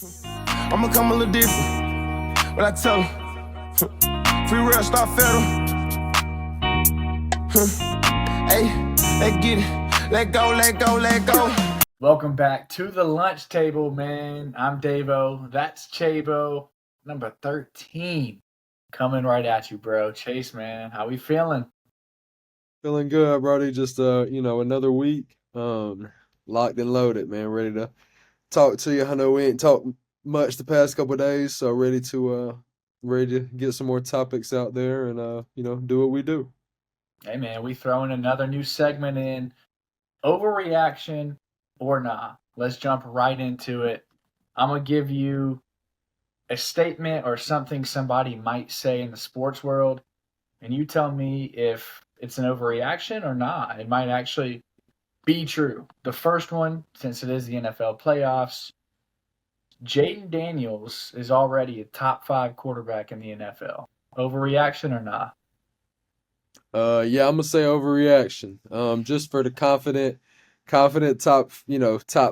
I'ma come a little different, but I tell them, free real, start federal. Hey, let's get it. Let go, let go, let go. Welcome back to the lunch table, man. I'm Davo. That's Chabo, number 13. Coming right at you, bro. Chase, man, how we feeling? Feeling good, Brody. Just another week. Locked and loaded, man. Ready to talk to you. I know we ain't talked much the past couple of days, so ready to get some more topics out there and do what we do. Hey, man, we throwing another new segment in. Overreaction or not? Let's jump right into it. I'm gonna give you a statement or something somebody might say in the sports world, and you tell me if it's an overreaction or not. It might actually be true. The first one, since it is the NFL playoffs, Jayden Daniels is already a top 5 quarterback in the NFL. Overreaction or not? Yeah, I'm gonna say overreaction. Just for the confident top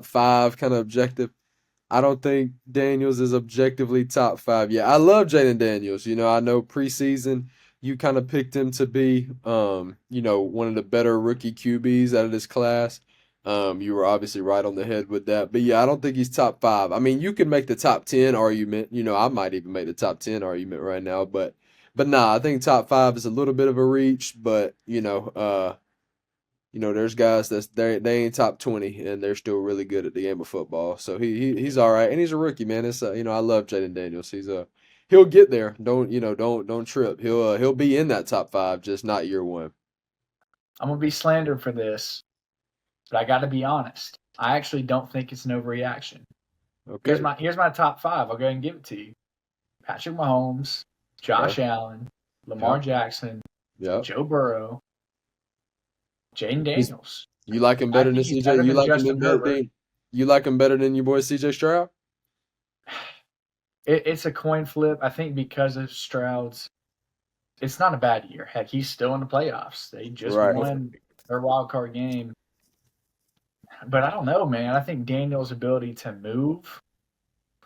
five kind of objective. I don't think Daniels is objectively top five. Yeah, I love Jayden Daniels. I know preseason you kind of picked him to be, one of the better rookie QBs out of this class. You were obviously right on the head with that. But yeah, I don't think he's top five. I mean, you can make the top 10 argument. I might even make the top 10 argument right now. But nah, I think top five is a little bit of a reach. But there's guys they ain't top 20 and they're still really good at the game of football. So he's all right, and he's a rookie, man. It's I love Jayden Daniels. He'll get there. Don't trip. He'll be in that top five, just not year one. I'm gonna be slandered for this, but I got to be honest. I actually don't think it's an overreaction. Okay. Here's my top 5. I'll go ahead and give it to you. Patrick Mahomes, Josh Allen, Lamar Jackson, Joe Burrow, Jayden Daniels. You like him better than CJ? You like him better than your boy CJ Stroud? It's a coin flip. I think because of Stroud's, it's not a bad year. Heck, he's still in the playoffs. They just won their wild card game. But I don't know, man. I think Daniel's ability to move,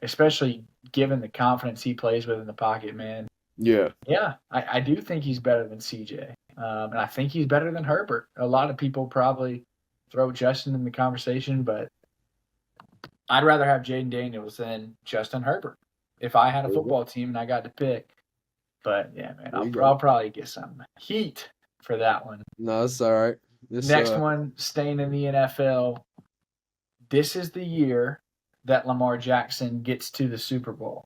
especially given the confidence he plays with in the pocket, man. Yeah. Yeah, I do think he's better than CJ. And I think he's better than Herbert. A lot of people probably throw Justin in the conversation, but I'd rather have Jayden Daniels than Justin Herbert if I had a football team and I got to pick. But, yeah, man, I'll probably get some heat for that one. No, that's all right. Next one, staying in the NFL. This is the year that Lamar Jackson gets to the Super Bowl.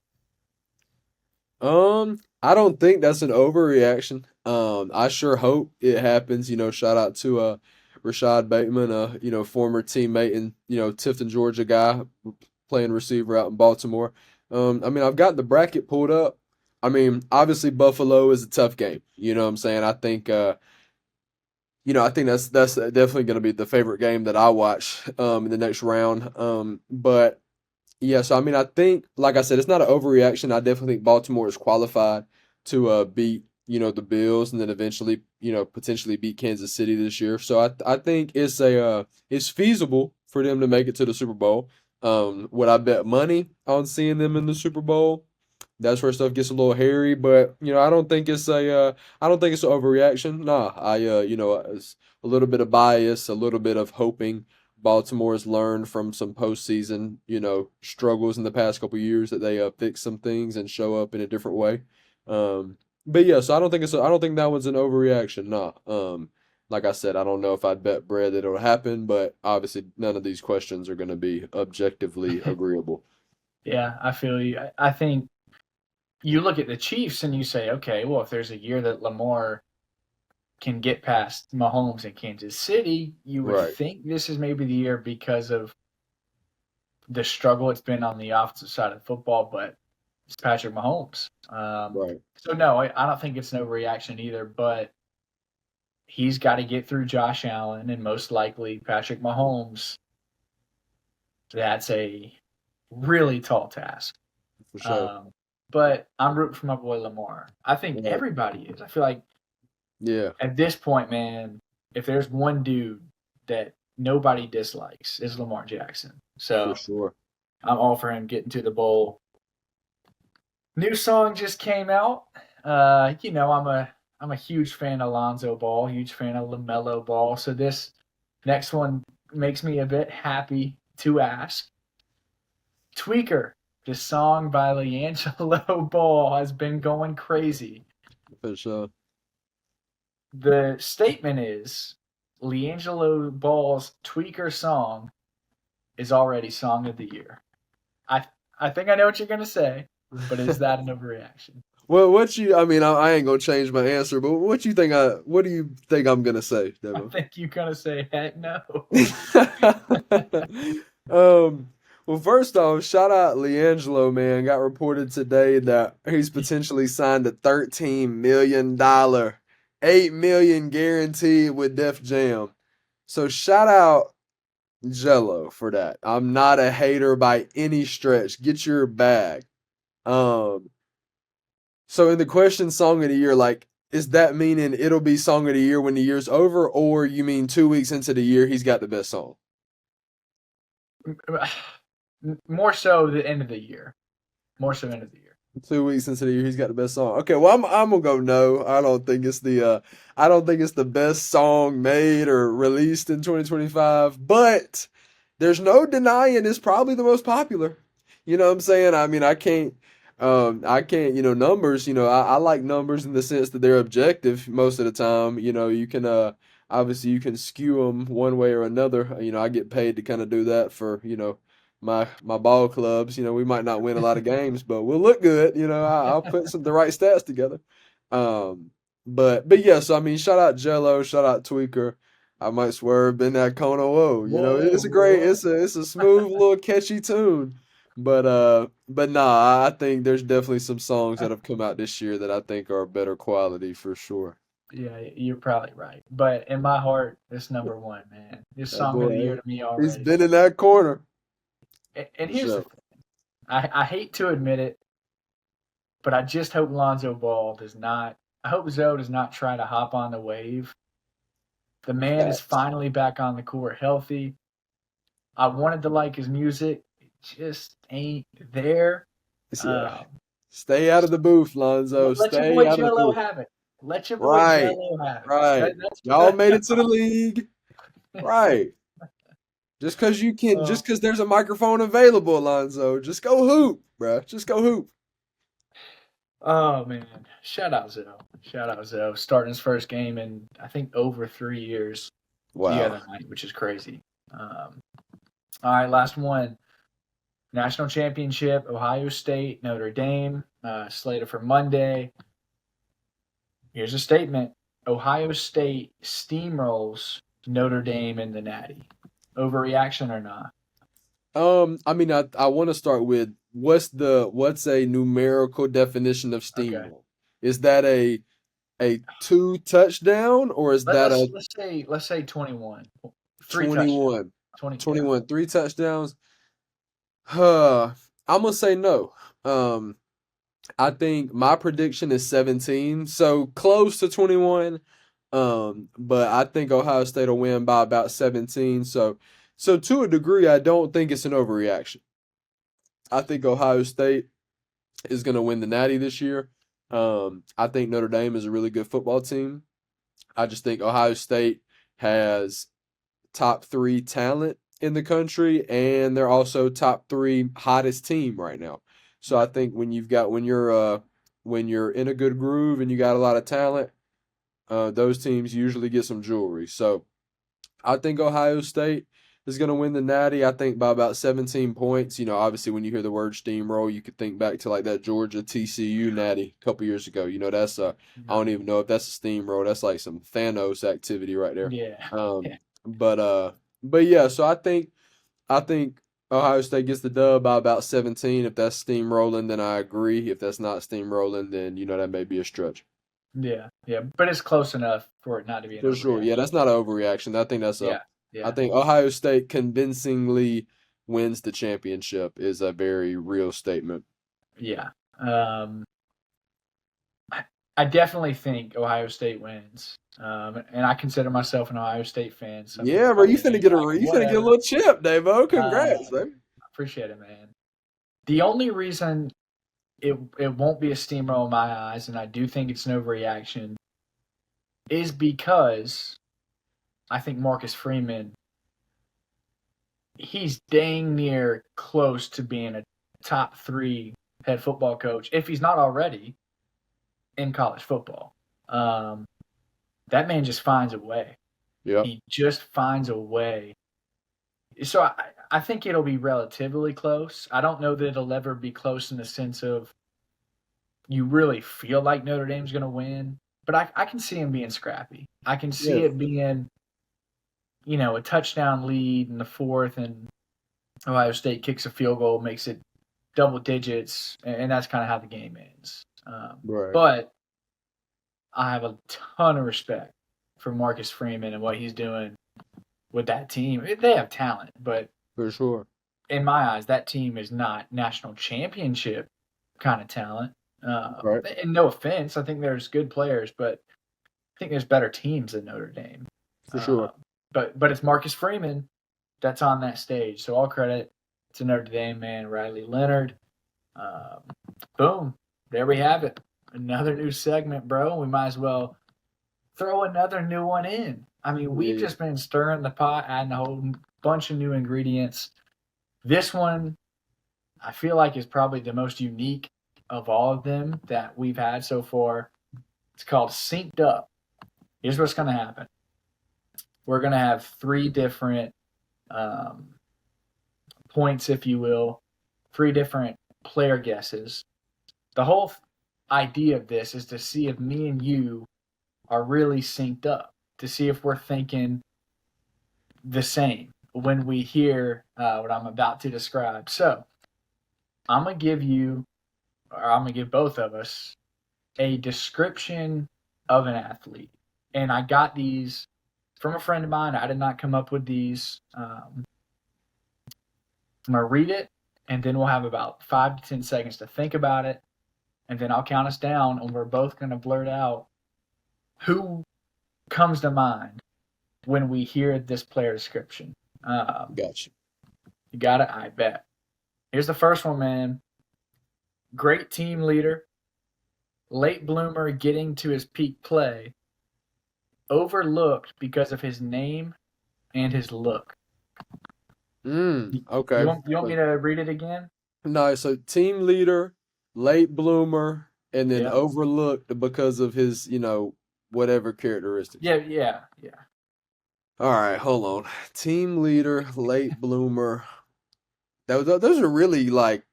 I don't think that's an overreaction. I sure hope it happens. Shout out to Rashad Bateman, former teammate and Tifton, Georgia guy playing receiver out in Baltimore. I've got the bracket pulled up. Obviously Buffalo is a tough game. You know what I'm saying? I think I think that's definitely going to be the favorite game that I watch in the next round. But yeah, so I think, like I said, it's not an overreaction. I definitely think Baltimore is qualified to beat the Bills and then eventually potentially beat Kansas City this year. So I think it's feasible for them to make it to the Super Bowl. Would I bet money on seeing them in the Super Bowl? That's where stuff gets a little hairy, but I don't think it's an overreaction. Nah, it's a little bit of bias, a little bit of hoping Baltimore's learned from some postseason, struggles in the past couple of years that they fix some things and show up in a different way. But yeah, so I don't think that one's an overreaction. Nah. Like I said, I don't know if I'd bet bread that it'll happen, but obviously none of these questions are going to be objectively agreeable. Yeah, I feel you. I think you look at the Chiefs and you say, okay, well, if there's a year that Lamar can get past Mahomes in Kansas City, you would think this is maybe the year because of the struggle it's been on the offensive side of football, but it's Patrick Mahomes. So, no, I don't think it's no reaction either, but he's got to get through Josh Allen and most likely Patrick Mahomes. That's a really tall task. For sure. But I'm rooting for my boy Lamar. I think everybody is. I feel like at this point, man, if there's one dude that nobody dislikes, is Lamar Jackson. So for sure. I'm all for him getting to the bowl. New song just came out. I'm a huge fan of Lonzo Ball, huge fan of LaMelo Ball. So this next one makes me a bit happy to ask. Tweaker, the song by LiAngelo Ball has been going crazy. For sure. The statement is LiAngelo Ball's Tweaker song is already Song of the Year. I think I know what you're gonna say, but is that an overreaction? Well, I ain't gonna change my answer, but what do you think I'm gonna say, I Devo? think you're gonna say heck no. Well, first off, shout out LiAngelo, man. Got reported today that he's potentially signed a $13 million, $8 million guaranteed with Def Jam. So shout out Jello for that. I'm not a hater by any stretch. Get your bag. So in the question song of the year, like, is that meaning it'll be song of the year when the year's over, or you mean 2 weeks into the year he's got the best song? More so the end of the year. More so end of the year. 2 weeks into the year he's got the best song. Okay, well I'm gonna go no. I don't think it's the best song made or released in 2025, but there's no denying it's probably the most popular. You know what I'm saying? I mean, I can't, numbers, I like numbers in the sense that they're objective most of the time. You can, obviously you can skew them one way or another. I get paid to kind of do that for, my ball clubs. We might not win a lot of games, but we'll look good. I'll put the right stats together. But yeah, so I mean, shout out Jello, shout out Tweaker. I might swerve in that Kona. Whoa, it's a great, it's a smooth little catchy tune. But nah, I think there's definitely some songs that have come out this year that I think are better quality for sure. Yeah, you're probably right. But in my heart, it's number one, man. This That song of the boy, year to me he's already. been in that corner. And here's So, the thing. I hate to admit it, but I just hope Lonzo Ball does not. I hope Zoe does not try to hop on the wave. The man is facts. finally back on the court healthy. I wanted to like his music. It just ain't there. Yeah. Um, Stay out of the booth, Lonzo. let your Stay boy out of the Jello booth. have it. Let your boy Right. Jello have it. Right. That's Y'all made it to the league. Right. Just Oh, because there's a microphone available, Alonzo. Just go hoop, bruh. Just go hoop. oh man. Shout out Zoe. Shout out Zoe. Starting his first game in I think over 3 years the Wow. other night, which is crazy. All right, last one. National championship, Ohio State, Notre Dame, slated for Monday. Here's a statement. Ohio State steamrolls Notre Dame in the Natty. Overreaction or not? I mean, I want to start with what's a numerical definition of Okay. steamroll? Is that a 2 touchdown or is that a Let's say 21. 21? 20, 3 touchdowns? I'm gonna say no. I think my prediction is 17, so close to 21. But I think Ohio State will win by about 17. So to a degree, I don't think it's an overreaction. I think Ohio State is going to win the Natty this year. I think Notre Dame is a really good football team. I just think Ohio State has top 3 talent in the country, and they're also top 3 hottest team right now. So I think when you're in a good groove and you got a lot of talent, those teams usually get some jewelry. So I think Ohio State is going to win the Natty. I think by about 17 points. Obviously when you hear the word steamroll, you could think back to like that Georgia TCU Natty a couple years ago. That's I don't even know if that's a steamroll. That's like some Thanos activity right there. Yeah. But yeah. So I think Ohio State gets the dub by about 17. If that's steamrolling, then I agree. If that's not steamrolling, then that may be a stretch. Yeah. But it's close enough for it not to be an For sure. Yeah, overreaction. that's not an overreaction. I think that's Yeah. I think Ohio State convincingly wins the championship is a very real statement. Yeah. I definitely think Ohio State wins. And I consider myself an Ohio State fan. So Yeah, bro, you finna get a little chip, Davo. Congrats, baby. Appreciate it, man. The only reason it won't be a steamroll in my eyes, and I do think it's an overreaction, is because I think Marcus Freeman, he's dang near close to being a top 3 head football coach, if he's not already, in college football. That man just finds a way. Yeah. He just finds a way. So I think it'll be relatively close. I don't know that it'll ever be close in the sense of you really feel like Notre Dame's going to win, but I can see him being scrappy. I can see it being, a touchdown lead in the 4th, and Ohio State kicks a field goal, makes it double digits, and that's kind of how the game ends. Right. But I have a ton of respect for Marcus Freeman and what he's doing with that team. They have talent, but for sure, in my eyes, that team is not national championship kind of talent. Right. And no offense, I think there's good players, but I think there's better teams than Notre Dame. For sure. But it's Marcus Freeman that's on that stage. So all credit to Notre Dame, man. Riley Leonard. Boom. There we have it. Another new segment, bro. We might as well throw another new one in. I mean, we've just been stirring the pot, adding a whole bunch of new ingredients. This one, I feel like, is probably the most unique of all of them that we've had so far. It's called Synced Up. Here's what's going to happen. We're going to have 3 different points, if you will, 3 different player guesses. The whole idea of this is to see if me and you are really synced up, to see if we're thinking the same when we hear what I'm about to describe. So I'm going to give both of us a description of an athlete. And I got these from a friend of mine. I did not come up with these. I'm going to read it, and then we'll have about 5 to 10 seconds to think about it. And then I'll count us down, and we're both going to blurt out who comes to mind when we hear this player description. Gotcha. You got it? I bet. Here's the first one, man. Great team leader. Late bloomer getting to his peak play. Overlooked because of his name and his look. Okay. You want me to read it again? No, so team leader, late bloomer, and then overlooked because of his, whatever characteristics. Yeah. All right, hold on. Team leader, late bloomer. Those are really like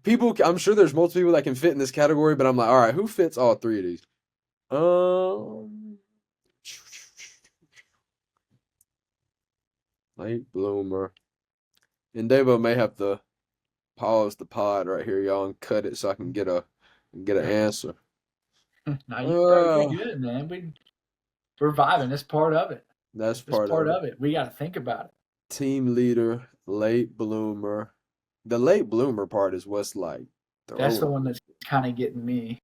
people. I'm sure there's multiple people that can fit in this category, but I'm like, all right, who fits all 3 of these? Late bloomer. And Devo may have to pause the pod right here, y'all, and cut it so I can get an answer. You're good, man. We're vibing. That's part of it. That's part of it. We got to think about it. Team leader, late bloomer. The late bloomer part is what's like. That's the one that's kind of getting me.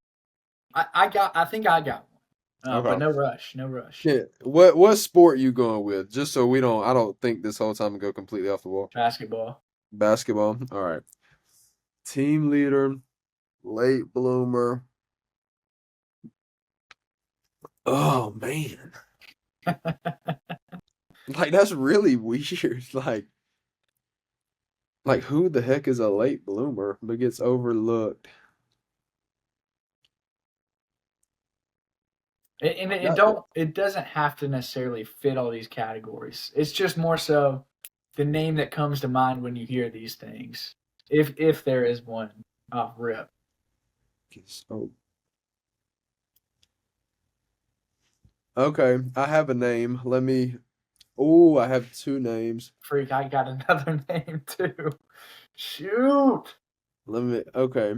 I think I got one. But no rush. Yeah. What sport you going with? Just so I don't think this whole time and go completely off the wall. Basketball. All right. Team leader, late bloomer. Oh man. Like that's really weird. Like who the heck is a late bloomer but gets overlooked? And it doesn't have to necessarily fit all these categories. It's just more so the name that comes to mind when you hear these things. If there is one off rip. Okay, I have a name. I have 2 names. Freak, I got another name too. Shoot. Okay.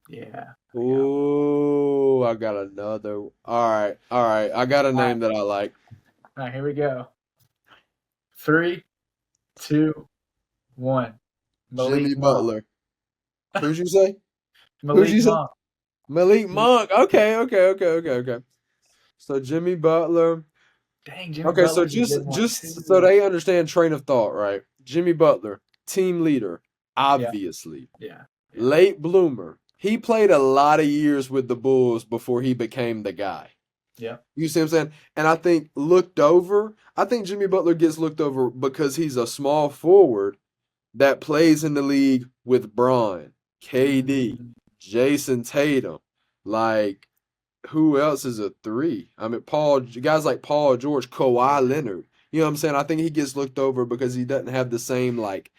Yeah. Oh, I got another. All right. I got a name that I like. All right, here we go. 3, 2, 1. Jimmy Butler. Who'd you say? Malik Monk. Malik Monk. Okay. So Jimmy Butler. Dang, Jimmy Okay, so Butler's a just good one just so too. they understand train of thought, right? Jimmy Butler, team leader, Yeah, obviously. yeah, yeah, Late bloomer. He played a lot of years with the Bulls before he became the guy. yeah. You see what I'm saying? And I think I think Jimmy Butler gets looked over because he's a small forward that plays in the league with Bron, KD, Mm, Jason Tatum. Like, who else is a three? I mean, guys like Paul George, Kawhi Leonard. You know what I'm saying? I think he gets looked over because he doesn't have the same like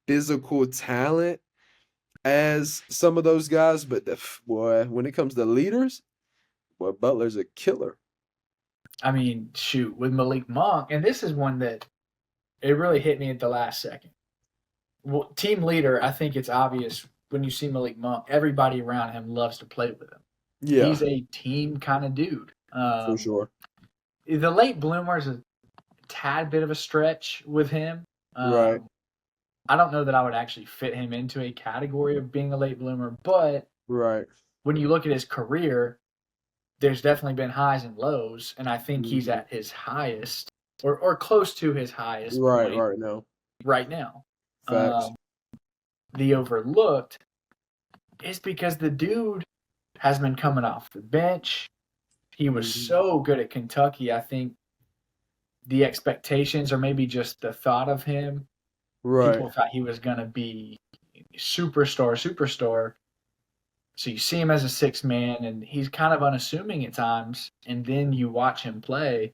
physical talent as some of those guys. But boy, when it comes to leaders, boy, Butler's a killer. I mean, shoot, with Malik Monk, and this is one that it really hit me at the last second. Well, team leader, I think it's obvious when you see Malik Monk, everybody around him loves to play with him. Yeah, He's a team kind of dude. for sure. The late bloomer is a tad bit of a stretch with him. Right, I don't know that I would actually fit him into a category of being a late bloomer, but right. when you look at his career, there's definitely been highs and lows, and I think he's Mhm. at his highest or close to his highest Right, point right. No, right now. facts. Um, the overlooked is because the dude has been coming off the bench. He was Mhm. so good at Kentucky. I think the expectations, or maybe just the thought of him, Right. people thought he was going to be superstar. So you see him as a six man, and he's kind of unassuming at times. And then you watch him play.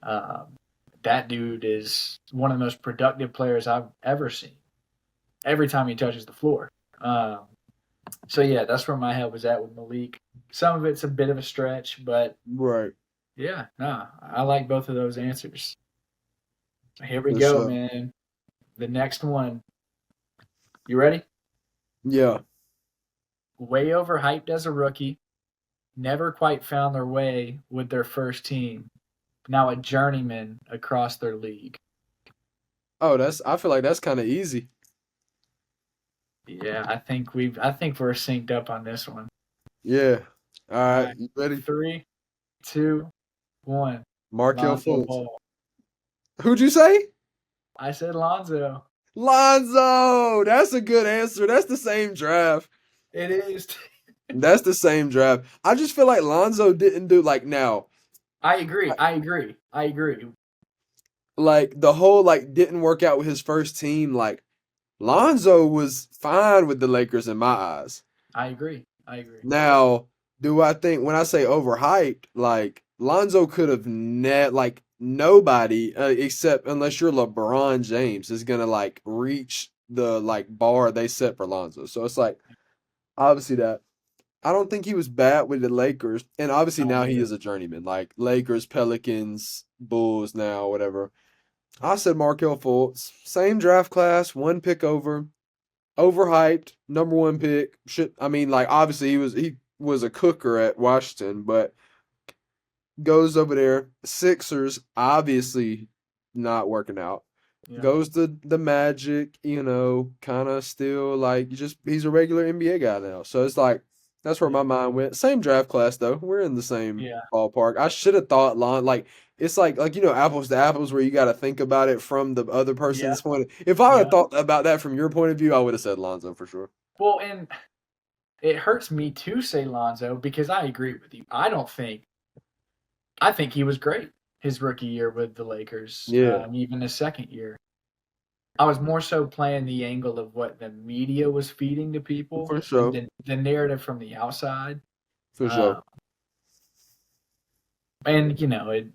Um, that dude is one of the most productive players I've ever seen. Every time he touches the floor. Um, so yeah, that's where my head was at with Malik. Some of it's a bit of a stretch, but Right. yeah, nah, I like both of those answers. Here we For go, sure. man. The next one. You ready? Yeah. Way overhyped as a rookie. Never quite found their way with their first team. Now a journeyman across their league. Oh, I feel like that's kind of easy. Yeah, I think we're synced up on this one. Yeah. All All right. right. You ready? 3, 2, 1. Markel Lonzo Fultz. Ball. Who'd you say? I said Lonzo. Lonzo. That's a good answer. That's the same draft. It is. That's the same draft. I just feel like Lonzo didn't do like now. I agree. I agree. I agree. Like the whole like didn't work out with his first team. Like Lonzo was fine with the Lakers in my eyes. I agree. I agree. Now, do I think when I say overhyped, like Lonzo could have like nobody except unless you're LeBron James is gonna like reach the like bar they set for Lonzo. So it's like obviously that I don't think he was bad with the Lakers, and obviously I don't now he either. is a journeyman. Like Lakers, Pelicans, Bulls now, whatever. I said Markel Fultz, same draft class, one pick over, overhyped, number one pick. Should I mean like obviously he was a cooker at Washington, but goes over there. Sixers obviously not working out. Yeah. Goes to the Magic, kind of still like he's a regular NBA guy now. So it's like that's where Yeah. my mind went. Same draft class though. We're in the same Yeah. ballpark. I should have thought like it's like apples to apples where you got to think about it from the other Yeah. person's point. If I had Yeah. thought about that from your point of view, I would have said Lonzo for sure. Well, and it hurts me to say Lonzo because I agree with you. I think he was great his rookie year with the Lakers, Yeah, even his second year. I was more so playing the angle of what the media was feeding to people for and sure, the narrative from the outside. for sure. Uh, and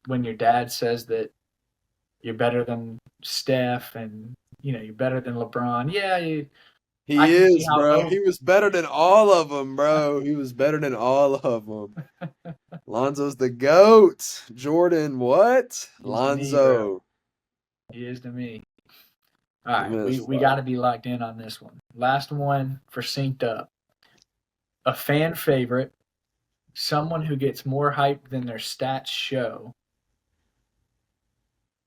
when your dad says that you're better than Steph and you're better than LeBron, yeah, I He can see is, how bro. He was better than all of them, bro. He was better than all of them. Lonzo's the GOAT. Jordan, what? he is to me, bro. Lonzo. He is to me. All right, Man, we, it's we fire. got to be locked in on this one. Last one for synced up. A fan favorite, someone who gets more hype than their stats show,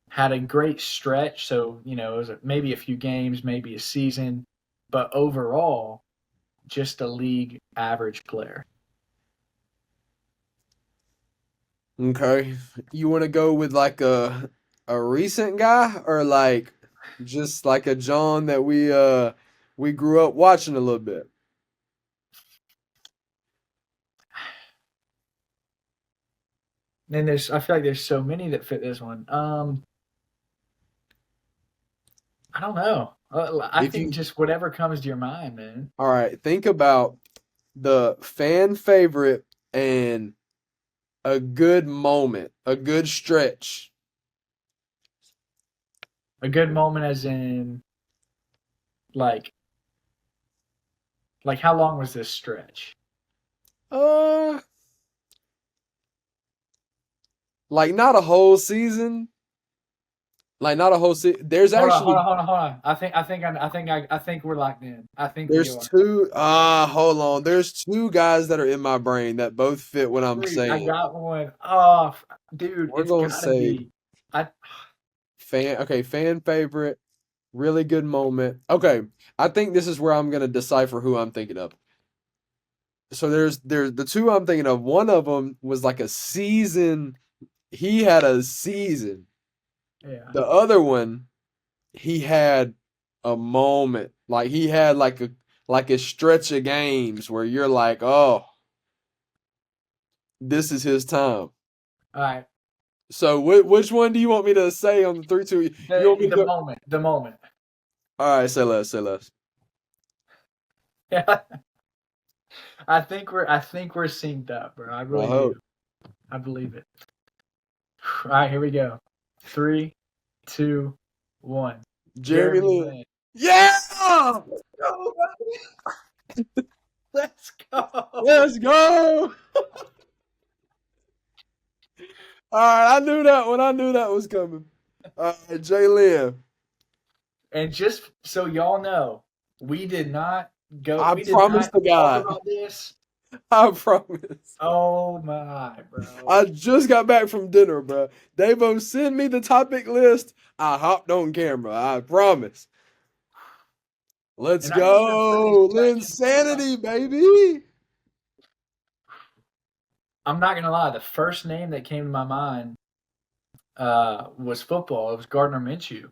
had a great stretch. So, it was maybe a few games, maybe a season, but overall, just a league average player. Okay. You want to go with like a recent guy or like just like a John that we grew up watching a little bit? And I feel like there's so many that fit this one. I don't know. I If think you just whatever comes to your mind, man. All right, think about the fan favorite and a good moment, a good stretch. A good moment, as in, like, how long was this stretch? Uh, like not a whole season. Like not a whole season. There's Hold on, hold actually on, hold on, hold on. I think we're locked in. I think we there's are. two hold on. There's two guys that are in my brain that both fit what I'm Dude, I saying. got one. Oh, dude, We're it's gonna gotta say be. I fan favorite, really good moment. Okay, I think this is where I'm gonna decipher who I'm thinking of. So there's the two I'm thinking of. One of them was like a season. He had a season. Yeah. The other one, he had a moment. Like he had like a stretch of games where you're like, oh, this is his time. All right. So which one do you want me to say on the 3-2? You want me to The go? moment. The moment. All right, say less, say less. Yeah. I think we're synced up, bro. I I really do. hope. I believe it. All right, here we go. 3, 2, 1. Jeremy Jeremy Lin. Lin. Yeah! Go, let's go. Let's go! All right, I knew that one. I knew that was coming. All right, Jay Lynn. And just so y'all know, we did not I we did promise not to talk God. about this. I promise. Oh my, bro. I just got back from dinner, bro. They both sent me the topic list. I hopped on camera. I promise. Let's And I know what's really go. stretching. Linsanity, baby. I'm not gonna lie, the first name that came to my mind was football. It was Gardner Minshew.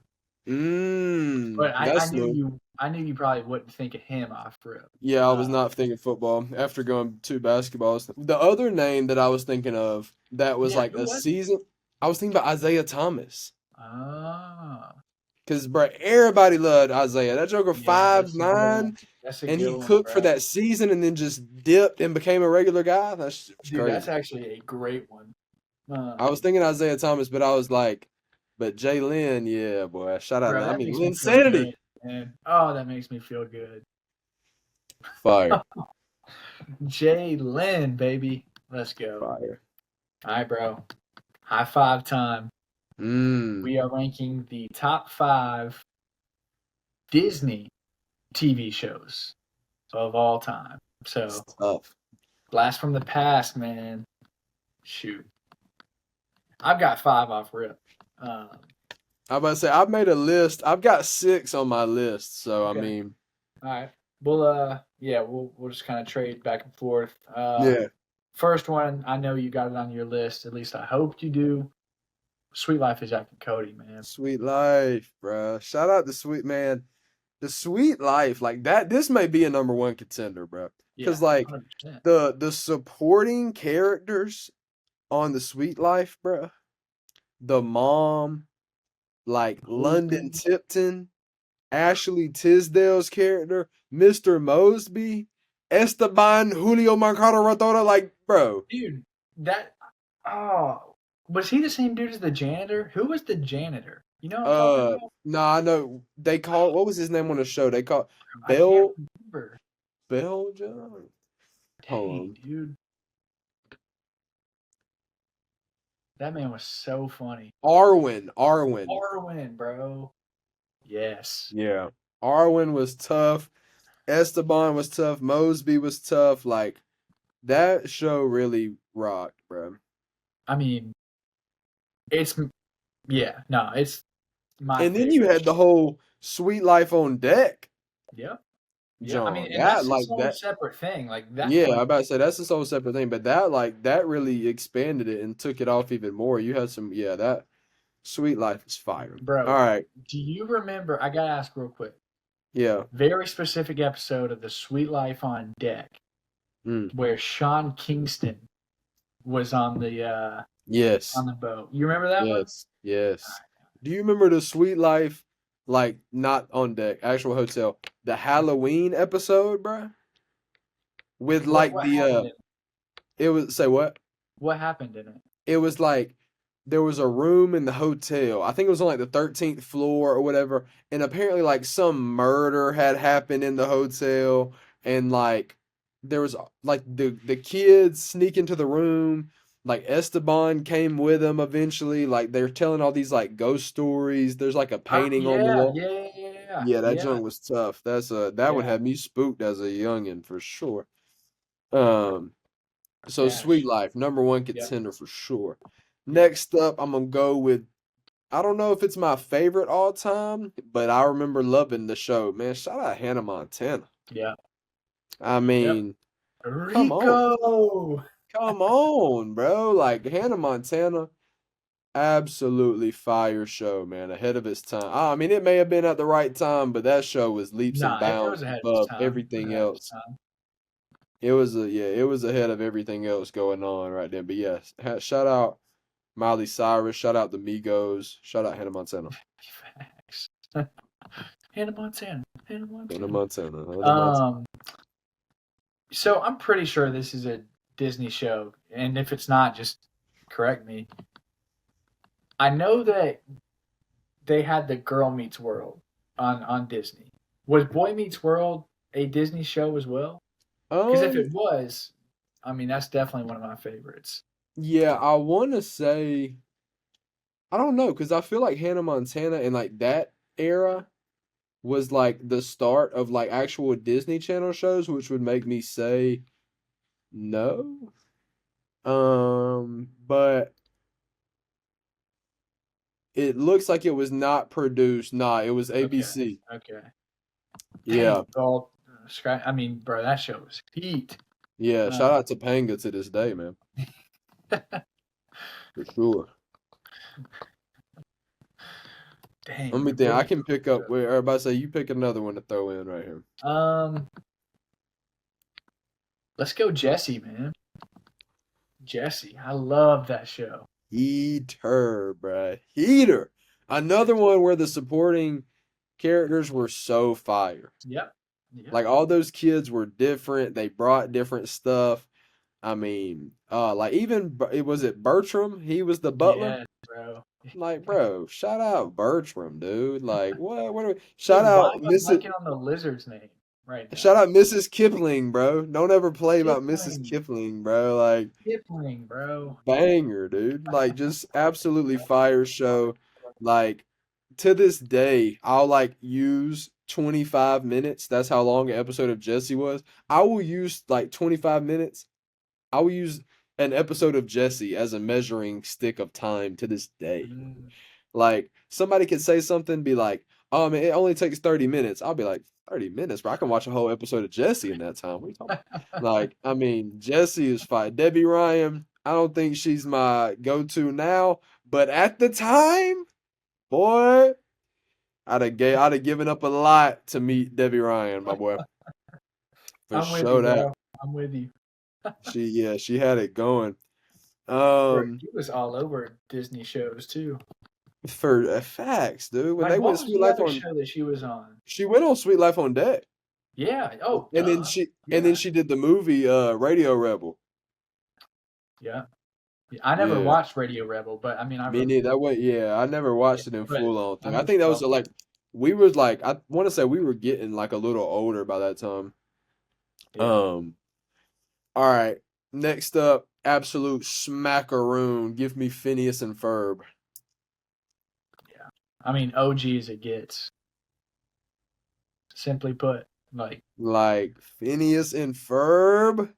But I That's knew new. you probably wouldn't think of him off rip. Yeah, I was not thinking football after going to basketballs. The other name that I was thinking of that was Yeah, like who a was it? season, I was thinking about Isaiah Thomas. Ah, Because, bro, everybody loved Isaiah. That joker yeah, five that's a good one. nine, That's a and good he one, cooked for bro. that season and then just dipped and became a regular guy. That's just Dude, that's crazy. actually a great one. I was thinking Isaiah Thomas, but I was like, but Jay Lynn, yeah, boy. Shout out. Bro, I that mean, makes me feel Linsanity. good, man. Oh, that makes me feel good. Fire. Jaylen, baby. Let's go. Fire. All right, bro. High five time. Mmm. We are ranking the top 5 Disney TV shows of all time. So, Tough. blast from the past, man. Shoot. I've got 5 off rip. I'm about to say I've made a list. I've got 6 on my list. So I Okay. mean, All right. We'll just kind of trade back and forth. yeah. First one, I know you got it on your list. At least I hope you do. Sweet Life of Jack and Cody, man. Sweet life, bro. Shout out to Sweet Man. The Sweet Life, like that. This may be a number one contender, bro. Yeah, Because like 100%. the supporting characters on the Sweet Life, bro. The mom, like London Mosby. Tipton, Ashley Tisdale's character, Mr. Mosby, Esteban Julio Mercado Rotoda, like, bro. Dude, oh, was he the same dude as the janitor? Who was the janitor? You know what I'm talking about? No, I know they call what was his name on the show? They call I can't Bell remember. John. Hold Dang, on. dude. That man was so funny. Arwen. Arwen, bro. Yes. Yeah. Arwen was tough. Esteban was tough. Mosby was tough. Like that show really rocked, bro. I mean, it's it's my And then you favorite. had the whole Sweet Life on Deck. Yep. Yeah, I mean, John. and That that's its like own that. separate thing. Like that, Yeah, I like about to say that's its own separate thing, but that really expanded it and took it off even more. You had some, yeah, that Sweet Life is fire. All bro. right, Do you remember? I gotta ask real quick. yeah. Very specific episode of the Sweet Life on Deck Mm. where Sean Kingston was Yes, on the boat. You remember that one? yes, yes. Do you remember the Sweet Life, like not on deck, actual hotel, the Halloween episode, bruh? With like What the happened in it? it was say what? What happened in it? It was like there was a room in the hotel. I think it was on like the 13th floor or whatever. And apparently like some murder had happened in the hotel and like there was like the kids sneak into the room. Like Esteban came with them eventually. Like they're telling all these like ghost stories. There's like a Oh painting on the yeah, wall. yeah, yeah, Yeah, that yeah, joint was tough. That would yeah. have me spooked as a youngin' for sure. Um so Sweet Dash. Life, number one Yep, contender for sure. yep. Next up, I'm gonna go with I don't know if it's my favorite all time, but I remember loving the show. Man, shout out Hannah Montana. Yeah. I Yep. mean, come on. Rico. Come on, bro. Like Hannah Montana, absolutely fire show, man. Ahead of its time. I mean, it may have been at the right time, but that show was leaps and Nah, it bounds was ahead of its above time. everything Ahead of its else. time. It was ahead of everything else going on right there. But yes, shout out Miley Cyrus, shout out the Migos, shout out Hannah Montana. Facts. Hannah Montana. Hannah Hannah Montana. Montana. Hannah Montana. So I'm pretty sure this is a Disney show, and if it's not, just correct me. I know that they had the Girl Meets World on Disney. Was Boy Meets World a Disney show as well? Because if Um, it was, I mean that's definitely one of my favorites. yeah, I want to say I don't know because I feel like Hannah Montana and like that era was like the start of like actual Disney Channel shows, which would make me say no. But it looks like it was not produced. Nah, it was Okay, ABC. okay. Yeah, Dang, well, I mean, bro, that show was heat. yeah. Uh, Shout out to Panga to this day, man, for sure. dang. Let me the think. Boy I Meets can pick up World where everybody say you pick another one to throw in right here. show. Let's go, Jessie, man. Jessie, I love that show. Heater, bruh. Heater. Another one where the supporting characters were so fire. Yep. Yep. Like all those kids were different. They brought different stuff. I mean, like even it was it Bertram. He was the butler. Yes, bro. Like, bro, shout out Bertram, dude. Like, what? What? Dude, Shout why out am I Mrs. blanking on the lizard's name right Shout now? out Mrs. Kipling, bro. Don't ever play about Mrs. Kipling. Kipling, bro. Like, Kipling, bro. banger, dude. Like, just absolutely fire show. Like, to this day, I'll like use 25 minutes. That's how long an episode of Jessie was. I will use like 25 minutes. I will use an episode of Jessie as a measuring stick of time to this day. Mm. Like, somebody could say something, be like, oh man, it only takes 30 minutes. I'll be like, 30 minutes, bro. I can watch a whole episode of Jessie in that time. What are you talking about? Like, I mean, Jessie is fine. Debbie Ryan, I don't think she's my go-to now, but at the time, boy, I'd have given up a lot to meet Debbie Ryan, my boy. For I'm with you, sure that. bro. I'm with you. She had it going. Bro, he was all over Disney shows too. For facts, dude. When Like, they what went was Sweet the Life other on, show that she was on? she went on Sweet Life on Deck. Yeah. Oh, And then duh. and then Yeah. she did the movie Radio Rebel. Yeah. I never Yeah. watched Radio Rebel, but I mean, I Me remember. neither. That way, yeah, I never watched it in But full on I thing. I know think that was she like we was like I want to say we were getting like a little older by that time. Yeah. All right. Next up, absolute smackaroon. Give me Phineas and Ferb. Yeah. I mean, OG as it gets. Simply put, Like Phineas and Ferb?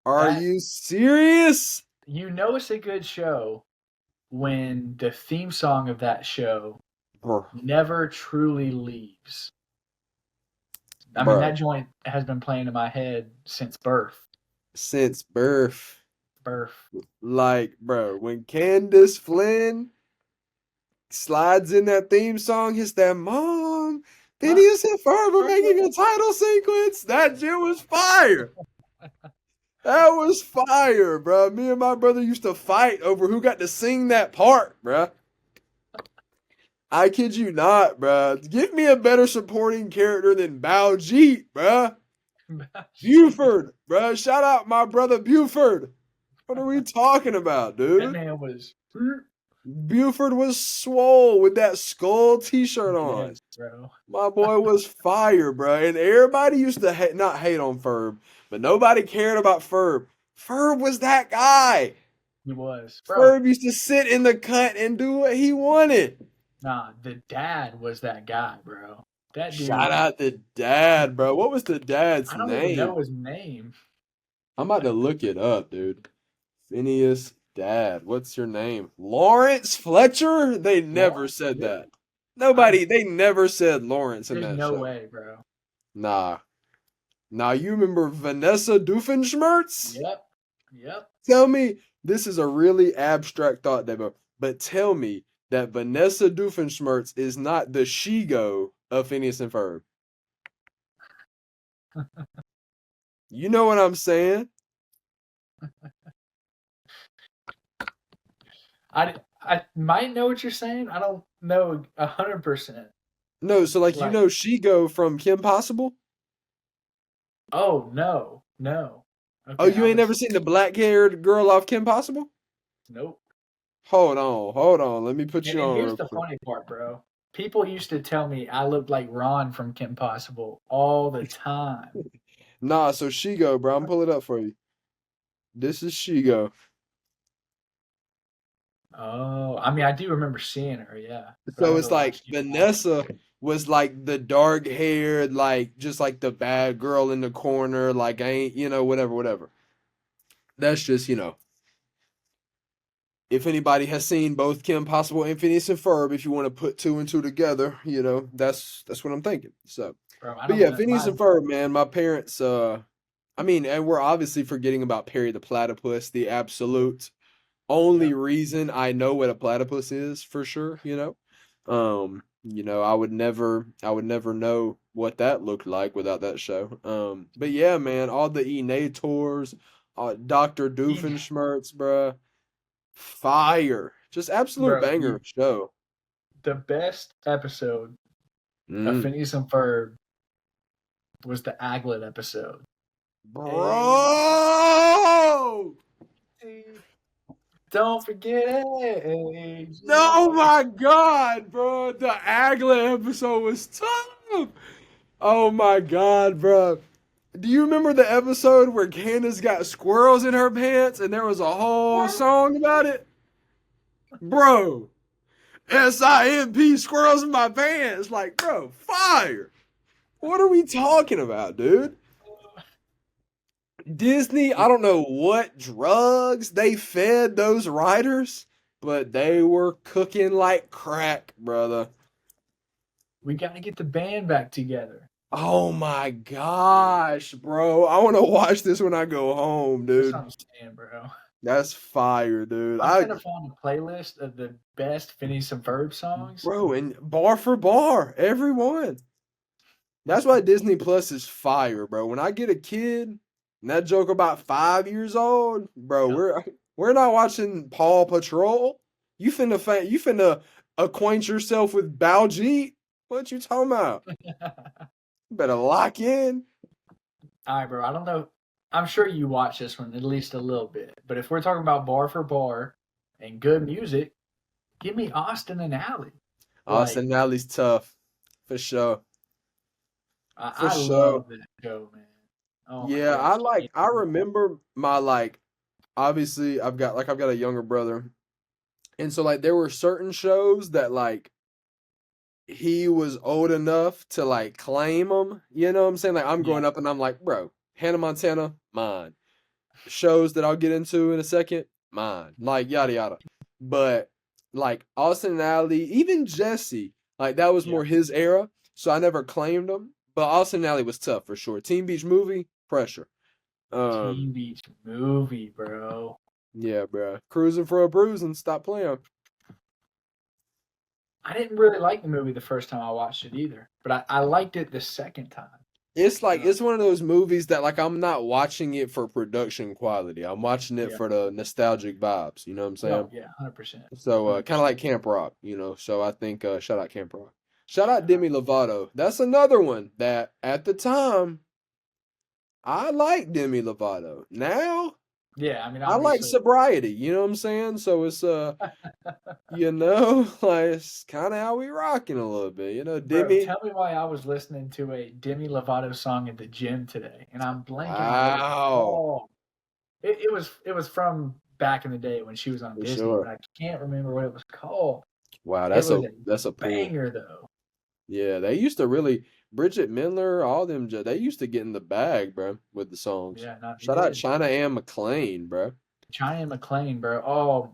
Are that. you serious? You know it's a good show when the theme song of that show Bro, never truly leaves. I mean, Bro, that joint has been playing in my head since birth. since birth. Birth. Like, bro, when Candace Flynn slides in that theme song, hits that Mom, Phineas and Ferb are making a title sequence. That shit was fire. That was fire, bro. Me and my brother used to fight over who got to sing that part, bro. I kid you not, bro. Give me a better supporting character than Baljeet, bro. Buford, bro. Shout out my brother Buford. What are we talking about, That dude? man was. Buford was swole with that skull t-shirt on. Yes, bro. My boy was fire, bro. And everybody used to not hate on Ferb, but nobody cared about Ferb. Ferb was that guy. He was. Bro. Ferb used to sit in the cut and do what he wanted. Nah, the dad was that guy, bro. That dude. Shout out the dad, bro. What was the dad's I don't name? even know his name. I'm about to look it up, dude. Phineas dad. What's your name? Lawrence Fletcher? They never said that. Nobody, they never said Lawrence in There's that no show. way, bro. Nah. Now you remember Vanessa Doofenshmirtz? Yep. Tell me, this is a really abstract thought, Debo, but tell me that Vanessa Doofenshmirtz is not the she-go of Phineas and Ferb. You know what I'm saying? I might know what you're saying. I don't know 100%. No, so like you know she-go from Kim Possible? Oh no. Okay, Oh, you ain't never seen the black-haired girl off Kim Possible? Nope. Hold on. Let me put you And on here's real the quick. funny part, bro. People used to tell me I looked like Ron from Kim Possible all the time. Nah, so she-go, bro. I'm pulling it up for you. This is she-go. Oh, I mean, I do remember seeing her, yeah. But I So never it's like watched it. Vanessa was like the dark haired, like just like the bad girl in the corner, like I ain't, whatever. That's just, if anybody has seen both Kim Possible and Phineas and Ferb, if you want to put two and two together, that's what I'm thinking. So, Bro, I but don't yeah, know. Phineas and Ferb, man, my parents, and we're obviously forgetting about Perry the Platypus, the absolute only reason I know what a platypus is for sure, I would never know what that looked like without that show. But yeah, man, all the Enators, Dr. Doofenshmirtz, bruh, fire. Just absolute Bro, banger show. the best episode of Phineas and Ferb was the Aglet episode. Bro! Don't forget it. Oh my God, bro. The Aglet episode was tough. Oh my God, bro. Do you remember the episode where Candace got squirrels in her pants and there was a whole song about it? Bro. SIMP squirrels in my pants. Like, bro, fire. What are we talking about, dude? Disney, I don't know what drugs they fed those writers, but they were cooking like crack, brother. We got to get the band back together. Oh my gosh, bro. I want to watch this when I go home, dude. That's what I'm saying, bro. That's fire, dude. I'm gonna find a playlist of the best Phineas and Ferb songs. Bro, and bar for bar, everyone. That's why Disney Plus is fire, bro. When I get a kid, and that joke about 5 years old, bro, we're not watching Paw Patrol. You finna acquaint yourself with Baljeet. What you talking about? You better lock in. All right, bro. I don't know. I'm sure you watch this one at least a little bit. But if we're talking about bar for bar and good music, give me Austin and Ally. Austin and Ally's tough, for sure. I love that show, man. Oh yeah, I remember my obviously I've got a younger brother. And so there were certain shows that he was old enough to claim them, you know what I'm saying? I'm growing up and I'm like, bro, Hannah Montana, mine. Shows that I'll get into in a second, mine. Yada yada. But Austin and Ally, even Jessie, that was more his era, so I never claimed them. But Austin and Ally was tough for sure. Teen Beach Movie, pressure. Teen Beach Movie, bro. Yeah, bro. Cruising for a bruising. Stop playing. I didn't really like the movie the first time I watched it either, but I liked it the second time. It's like it's one of those movies that like I'm not watching it for production quality. I'm watching it for the nostalgic vibes. You know what I'm saying? Oh, yeah, 100%. So kind of like Camp Rock, you know. So I think shout out Camp Rock. Shout out Demi Lovato. That's another one that at the time I like Demi Lovato. Now Yeah, I mean, I like sobriety. You know what I'm saying? So it's you know, like it's kind of how we rocking a little bit. You know, Demi. Bro, tell me why I was listening to a Demi Lovato song at the gym today, and I'm blanking. Wow. It was from back in the day when she was on Disney, but I can't remember what it was called. Wow, that's a banger though. Yeah, they used to really Bridget Mendler, all them. They used to get in the bag, bro, with the songs. Yeah, shout out China Ann McClain, bro. China Ann McClain, bro. Oh,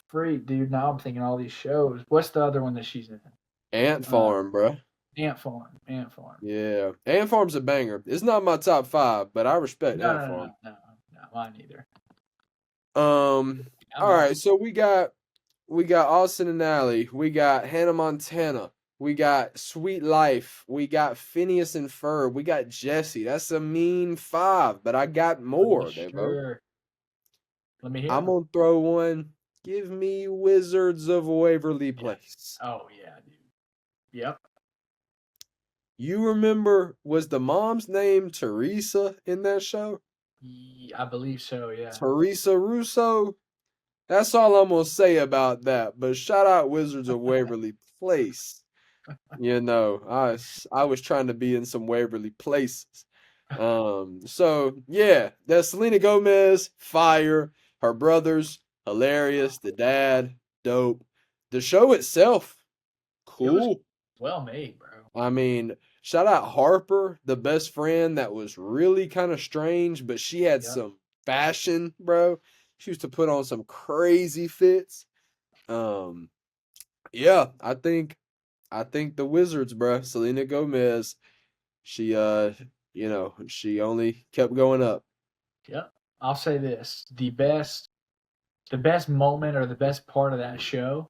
freak, dude. Now I'm thinking all these shows. What's the other one that she's in? Ant Farm, bro. Ant Farm. Yeah, Ant Farm's a banger. It's not my top 5, but I respect Ant Farm. No, mine either. All right, so we got Austin and Ally, we got Hannah Montana, we got Sweet Life, we got Phineas and Ferb, we got Jessie. That's a mean 5, but I got more. Sure. Let me hear. I'm gonna throw one. Give me Wizards of Waverly Place. Oh yeah, dude. Yep. You remember, was the mom's name Teresa in that show? I believe so, yeah. Teresa Russo. That's all I'm gonna say about that. But shout out Wizards of Waverly Place. You know, I was trying to be in some Waverly places. So yeah, that's Selena Gomez, fire. Her brothers, hilarious. The dad, dope. The show itself, cool. It well made, bro. I mean, shout out Harper, the best friend that was really kind of strange, but she had some fashion, bro. She used to put on some crazy fits. Yeah, I think the Wizards, bro. Selena Gomez, she you know, she only kept going up. Yep. I'll say this. The best moment or the best part of that show,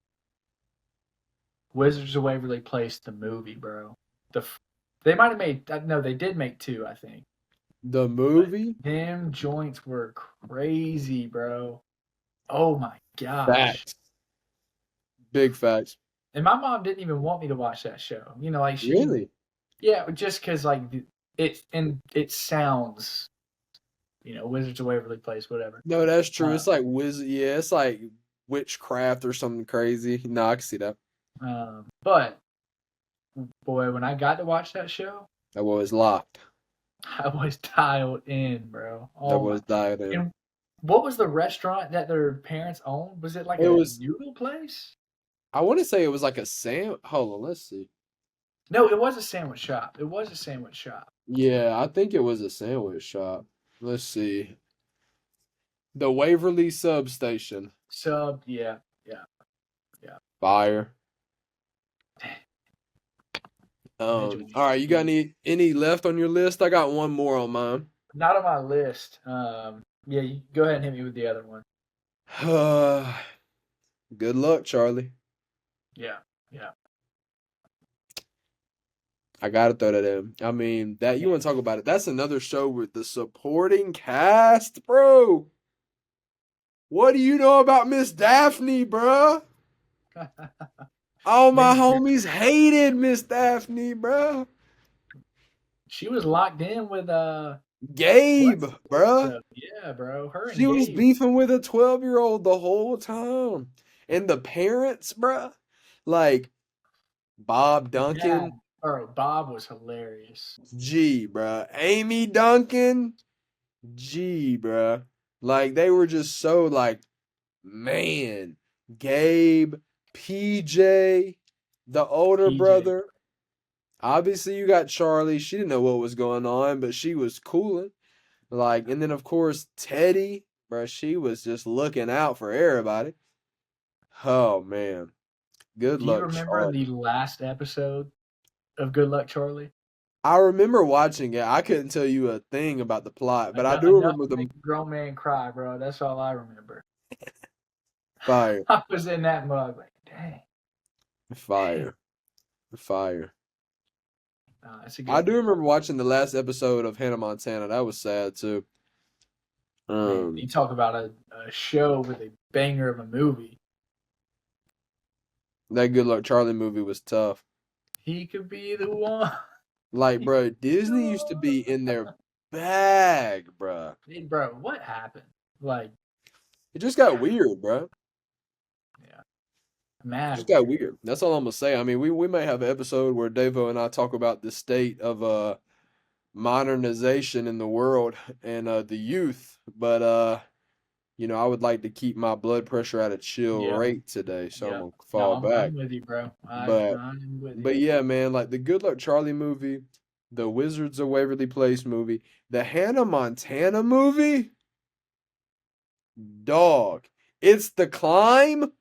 Wizards of Waverly Place, the movie, bro. They might have made, no, they did make 2, I think. The movie? But them joints were crazy, bro. Oh my gosh. Facts. Big facts. And my mom didn't even want me to watch that show. You know, like she. Really? Yeah, just because like it sounds, you know, Wizards of Waverly Place, whatever. No, that's true. It's like yeah, it's like witchcraft or something crazy. No, I can see that. But boy, when I got to watch that show, I was locked. I was dialed in, bro. I was dialed in. And what was the restaurant that their parents owned? Was it like a noodle place? I want to say it was like a sandwich. Hold on, let's see. No, it was a sandwich shop. Yeah, I think it was a sandwich shop. Let's see. The Waverly Substation. Yeah. Fire. All right, you got any left on your list? I got one more on mine. Not on my list. Yeah, you go ahead and hit me with the other one. Good luck, Charlie. Yeah. I gotta throw that in. I mean, that you want to talk about it? That's another show with the supporting cast, bro. What do you know about Miss Daphne, bro? All my homies hated Miss Daphne, bro. She was locked in with Gabe, bro. Yeah, bro. She was beefing with a 12-year-old the whole time, and the parents, bro, like Bob Duncan. Yeah. Bob was hilarious. G, bro. Amy Duncan. G, bro. Like, they were just so, like, man. Gabe, PJ, the older brother. Obviously, you got Charlie. She didn't know what was going on, but she was cooling. Like, and then, of course, Teddy, bro. She was just looking out for everybody. Oh, man. Good luck, Do you remember the last episode of Good Luck Charlie? I remember watching it. I couldn't tell you a thing about the plot, but I do Enough remember to the make a grown man cry, bro. That's all I remember. fire, I was in that mug, like, dang. fire, fire. It's a I good do movie. remember watching the last episode of Hannah Montana. That was sad too. Man, you talk about a show with a banger of a movie. That Good Luck Charlie movie was tough. He could be the one. Like, bro, Disney used to be in their bag, bro. Hey, bro, what happened? Like, It just got weird, bro. yeah, mad. Just got weird. That's all I'm gonna say. I mean, we may have an episode where Davo and I talk about the state of modernization in the world and the youth, but you know, I would like to keep my blood pressure at a chill Yeah. rate today, so I'm Yeah. gonna fall back. I'm with you, bro. But I'm with you. but yeah, man, like the Good Luck Charlie movie, the Wizards of Waverly Place movie, the Hannah Montana movie, dog. It's The Climb,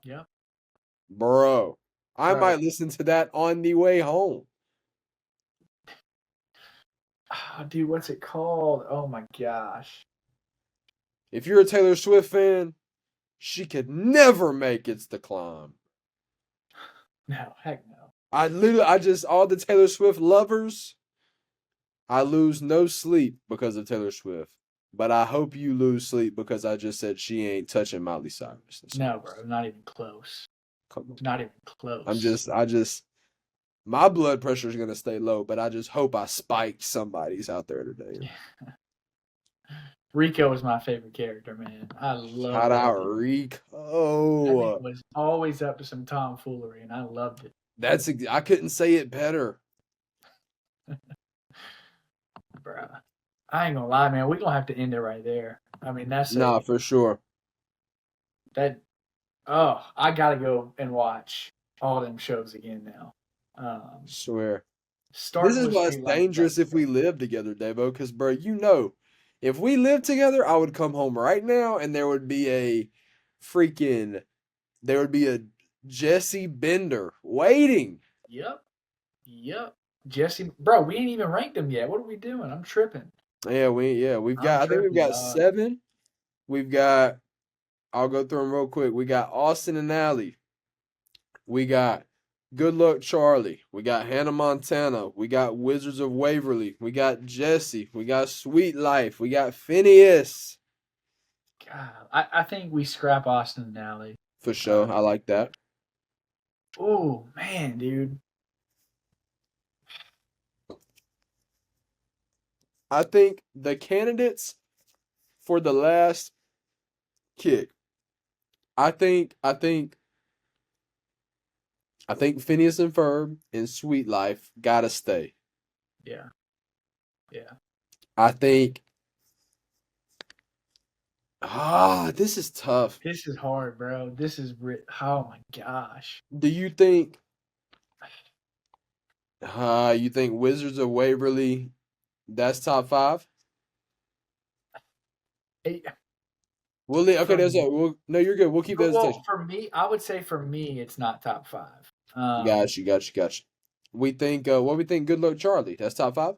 Yeah. bro. I Bro. might listen to that on the way home. Oh, dude, what's it called? Oh my gosh. If you're a Taylor Swift fan, she could never make It's The Climb. No, heck no. All the Taylor Swift lovers, I lose no sleep because of Taylor Swift. But I hope you lose sleep because I just said she ain't touching Miley Cyrus. No, bro, not even close. Come on. Not even close. My blood pressure is gonna stay low, but I just hope I spiked somebody's out there today. Yeah. Rico was my favorite character, man. I love Shout out That Rico. nigga was always up to some tomfoolery, and I loved it. I couldn't say it better. Bruh. I ain't gonna lie, man. We're gonna have to end it right there. I mean, Nah, for sure. I gotta go and watch all them shows again now. Swear. Starting This is with why it's Sweet Life dangerous if we Festival. live together, Davo. Because, bro, you know, if we lived together, I would come home right now and there would be a Jessie Bender waiting. Yep. Jesse, bro, we ain't even ranked them yet. What are we doing? I'm tripping. Yeah, I think we've got 7. I'll go through them real quick. We got Austin and Allie. We got Good Luck Charlie. We got Hannah Montana. We got Wizards of Waverly. We got Jessie. We got Sweet Life. We got Phineas. God, I think we scrap Austin and Allie. For sure. I like that. Oh, man, dude. I think the candidates for the last kick. I think Phineas and Ferb and Sweet Life gotta stay. Yeah. I think. This is tough. This is hard, bro. This is oh my gosh. Do you think? You think Wizards of Waverly? That's top 5. Hey, Okay, no, you're good. We'll keep that hesitation. for me, I would say for me, it's not top 5. Got you. We think. What we think? Good Luck Charlie. That's top 5.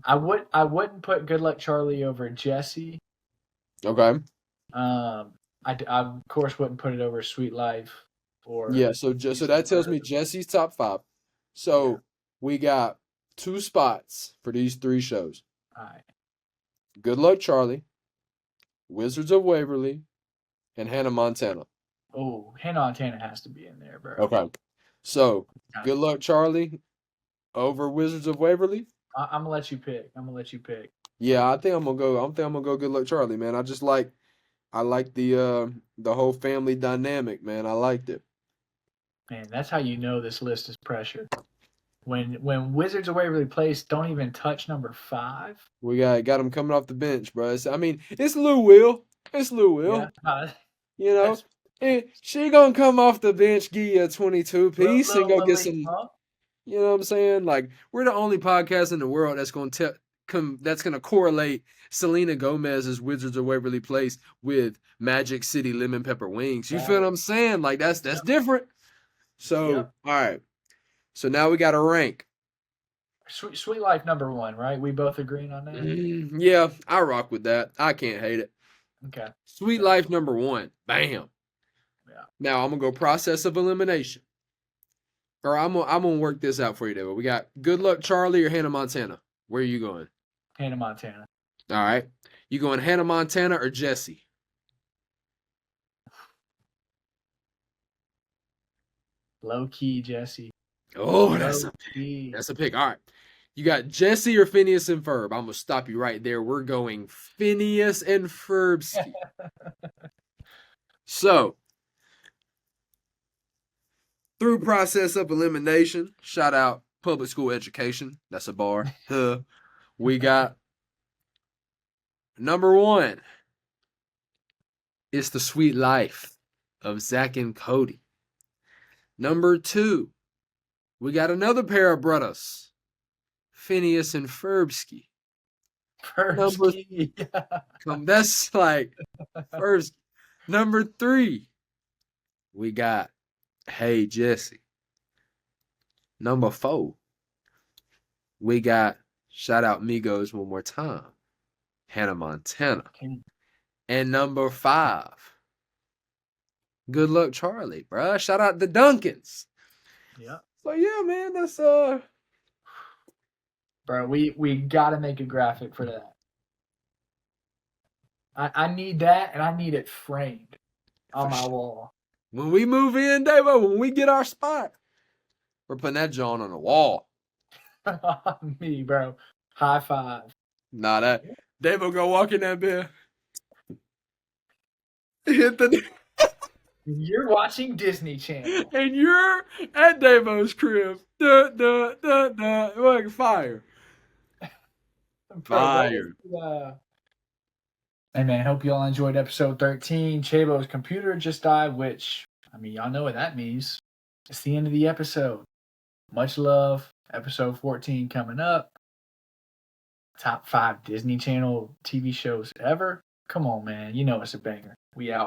I wouldn't put Good Luck Charlie over Jessie. Okay. I of course wouldn't put it over Sweet Life or Yeah. So that tells me Jessie's top 5. So Yeah. we got 2 spots for these 3 shows. All right. Good Luck Charlie, Wizards of Waverly, and Hannah Montana. Oh, Hannah Montana has to be in there, bro. Okay. So Good Luck Charlie over Wizards of Waverly. I'm gonna let you pick. Yeah, I think I'm gonna go Good Luck Charlie, man. I like the whole family dynamic, man. I liked it. Man, that's how you know this list is pressure. When Wizards of Waverly Place don't even touch number 5. We got them coming off the bench, bro. It's Lou Will. Yeah. You know, she gonna come off the bench, give you a 22 piece, and go get some. You know what I'm saying? Like, we're the only podcast in the world that's gonna correlate Selena Gomez's Wizards of Waverly Place with Magic City Lemon Pepper Wings. You feel what I'm saying? Like, that's different. So, all right. So now we got to rank. Sweet Life number 1, right? We both agreeing on that? Yeah, I rock with that. I can't hate it. Okay. Sweet Life number 1. Bam. Yeah. Now I'm going to go process of elimination. Or I'm gonna work this out for you, David. We got Good Luck Charlie or Hannah Montana. Where are you going? Hannah Montana. All right. You going Hannah Montana or Jessie? Low key, Jessie. Oh, that's a pick. All right. You got Jessie or Phineas and Ferb. I'm gonna stop you right there. We're going Phineas and Ferb. So, through process of elimination, shout out public school education. That's a bar. We got number 1. It's The Sweet Life of Zach and Cody. Number 2, we got another pair of brothers, Phineas and Ferbsky. That's like first. Number 3, we got Hey Jessie. Number 4, we got shout out Migos one more time, Hannah Montana. And number 5, Good Luck Charlie, bruh. Shout out the Duncans. Yeah. So yeah, man, that's Bro, we gotta make a graphic for that. I need that, and I need it framed on my wall. When we move in, Davo, when we get our spot, we're putting that John on the wall. Me, bro. High five. Nah, that Davo go walk in that bed. Hit the You're watching Disney Channel. and you're at Davo's crib. Like fire. Fire. Hey man, hope you all enjoyed episode 13. Chabo's computer just died, which, I mean, y'all know what that means. It's the end of the episode. Much love. Episode 14 coming up. Top 5 Disney Channel TV shows ever. Come on, man. You know it's a banger. We out.